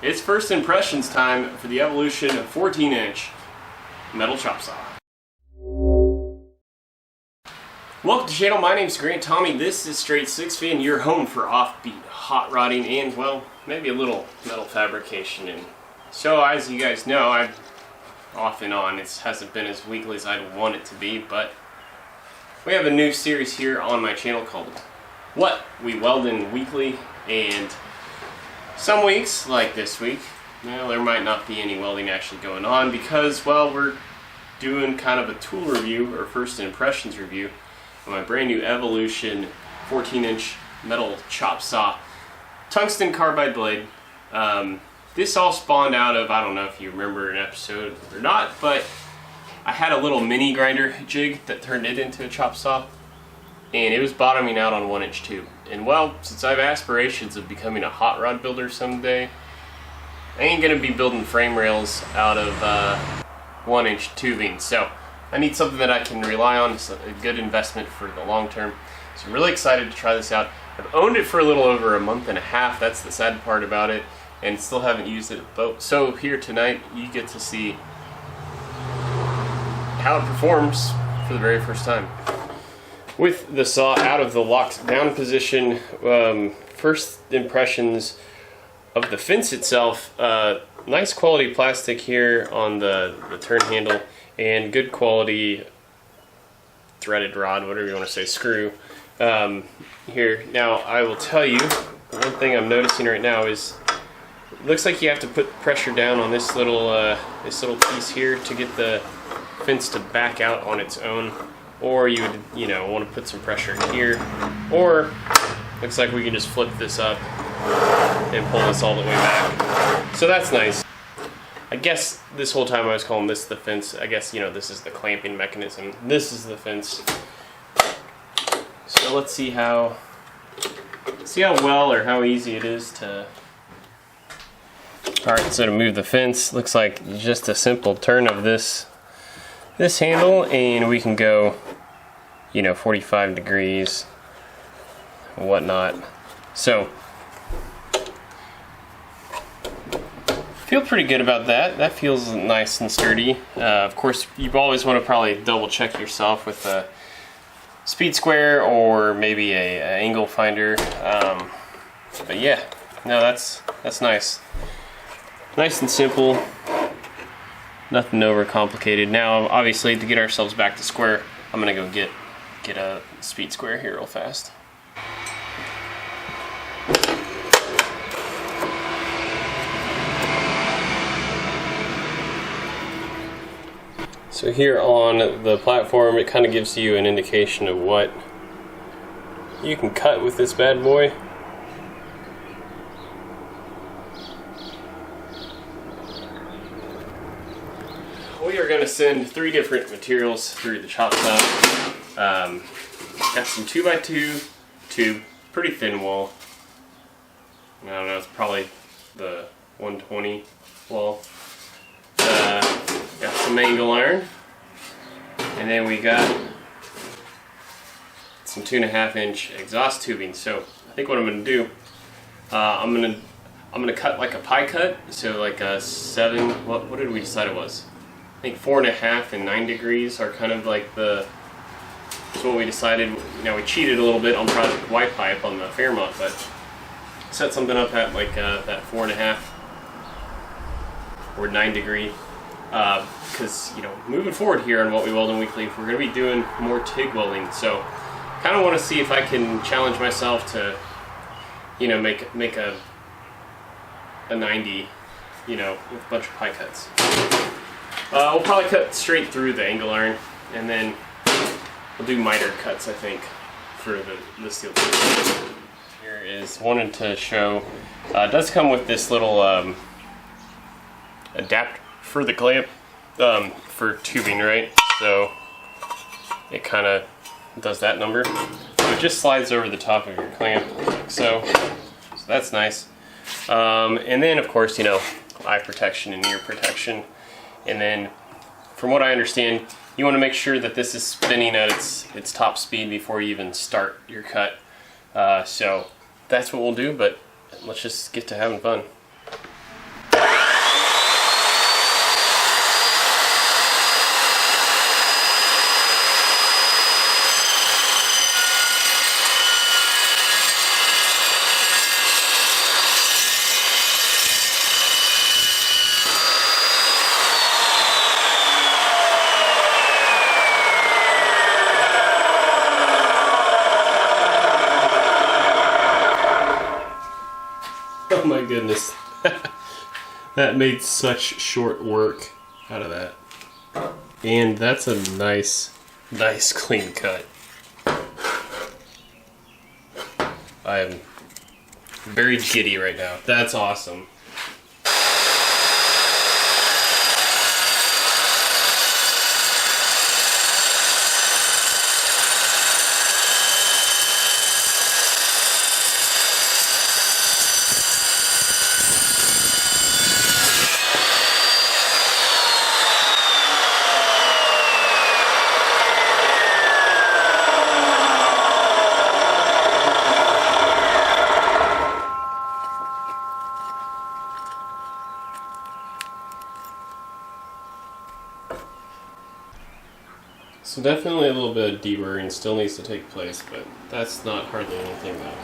It's first impressions time for the evolution of 14-inch metal chop saw. Welcome to the channel. My name's Grant Tommy. This is Straight 6 Feet, and your home for offbeat hot rodding and, well, maybe a little metal fabrication. And so, as you guys know, I'm off and on. It hasn't been as weekly as I'd want it to be, but we have a new series here on my channel called What We Weld In Weekly, and some weeks, like this week, well, there might not be any welding actually going on because, well, we're doing kind of a tool review or first impressions review on my brand new Evolution 14-inch metal chop saw tungsten carbide blade. This all spawned out of, I don't know if you remember an episode or not, but I had a little mini grinder jig that turned it into a chop saw, and it was bottoming out on 1-inch tube. And well, since I have aspirations of becoming a hot rod builder someday, I ain't gonna be building frame rails out of 1-inch tubing. So I need something that I can rely on. It's a good investment for the long term. So I'm really excited to try this out. I've owned it for a little over a month and a half. That's the sad part about it, and still haven't used it. So here tonight, you get to see how it performs for the very first time. With the saw out of the locked down position, first impressions of the fence itself, nice quality plastic here on the turn handle, and good quality threaded rod, whatever you want to say, screw here. Now I will tell you, one thing I'm noticing right now is it looks like you have to put pressure down on this little piece here to get the fence to back out on its own, or you would, want to put some pressure here, or looks like we can just flip this up and pull this all the way back. So that's nice. I guess this whole time I was calling this the fence. I guess, this is the clamping mechanism. This is the fence. So let's see how well or how easy it is to... Alright, so to move the fence, looks like just a simple turn of this handle, and we can go 45 degrees and whatnot. So feel pretty good about that. That feels nice and sturdy. Of course, you always want to probably double check yourself with a speed square or maybe a angle finder. But yeah, no, that's nice. Nice and simple. Nothing over complicated. Now, obviously, to get ourselves back to square, I'm gonna go get a speed square here real fast. So here on the platform, it kind of gives you an indication of what you can cut with this bad boy. We are going to send 3 different materials through the chop saw. Got some 2x2 tube, pretty thin wall. I don't know, it's probably the 120 wall. Got some angle iron, and then we got some 2.5-inch exhaust tubing. So I think what I'm going to do, I'm going to cut like a pie cut. So like a 7. What did we decide it was? I think 4.5 and 9 degrees are kind of like that's what we decided. We cheated a little bit on Project White Pipe on the Fairmont, but set something up at like that 4.5 or 9 degree. Because moving forward here on What We Weld In Weekly, we're going to be doing more TIG welding. So kind of want to see if I can challenge myself to make a 90 with a bunch of pie cuts. We'll probably cut straight through the angle iron, and then we'll do miter cuts, I think, for the steel tube. Here is wanted to show, it does come with this little adapter for the clamp for tubing, right? So it kind of does that number. So it just slides over the top of your clamp, like so. So that's nice. And then, of course, eye protection and ear protection. And then, from what I understand, you want to make sure that this is spinning at its top speed before you even start your cut. So that's what we'll do, but let's just get to having fun. goodness. That made such short work out of that. And that's a nice clean cut. I am very giddy right now. That's awesome. So definitely a little bit of deburring still needs to take place, but that's not hardly anything that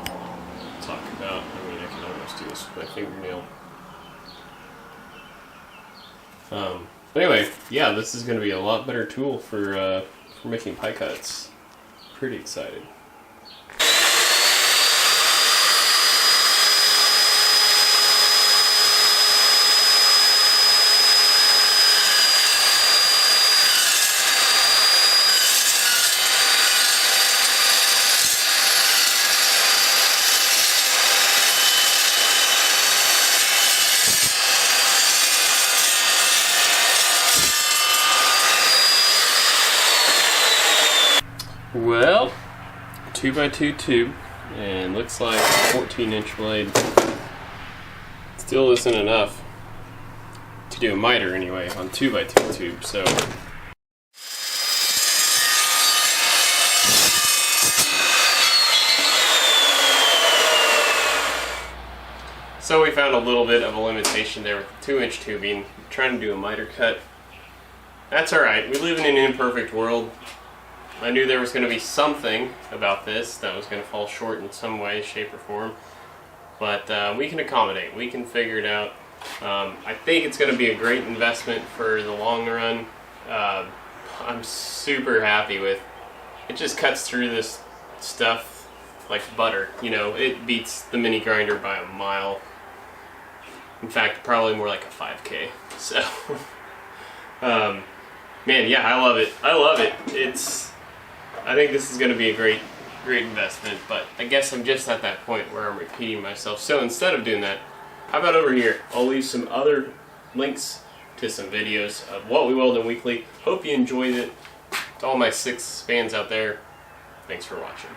I'll talk about. I mean, I can almost do this with my fingernail. Anyway, yeah, this is going to be a lot better tool for making pie cuts. Pretty excited. Well, 2x2 tube, and looks like 14-inch blade. Still isn't enough to do a miter anyway on 2x2 tube, so. So we found a little bit of a limitation there with 2-inch tubing, trying to do a miter cut. That's alright, we live in an imperfect world. I knew there was going to be something about this that was going to fall short in some way, shape, or form. But we can accommodate. We can figure it out. I think it's going to be a great investment for the long run. I'm super happy with it. Just cuts through this stuff like butter. You know, it beats the mini grinder by a mile. In fact, probably more like a 5K. So, man, yeah, I love it. I love it. I think this is going to be a great investment, but I guess I'm just at that point where I'm repeating myself. So instead of doing that, how about over here? I'll leave some other links to some videos of what we weld in weekly. Hope you enjoyed it. To all my 6 fans out there, thanks for watching.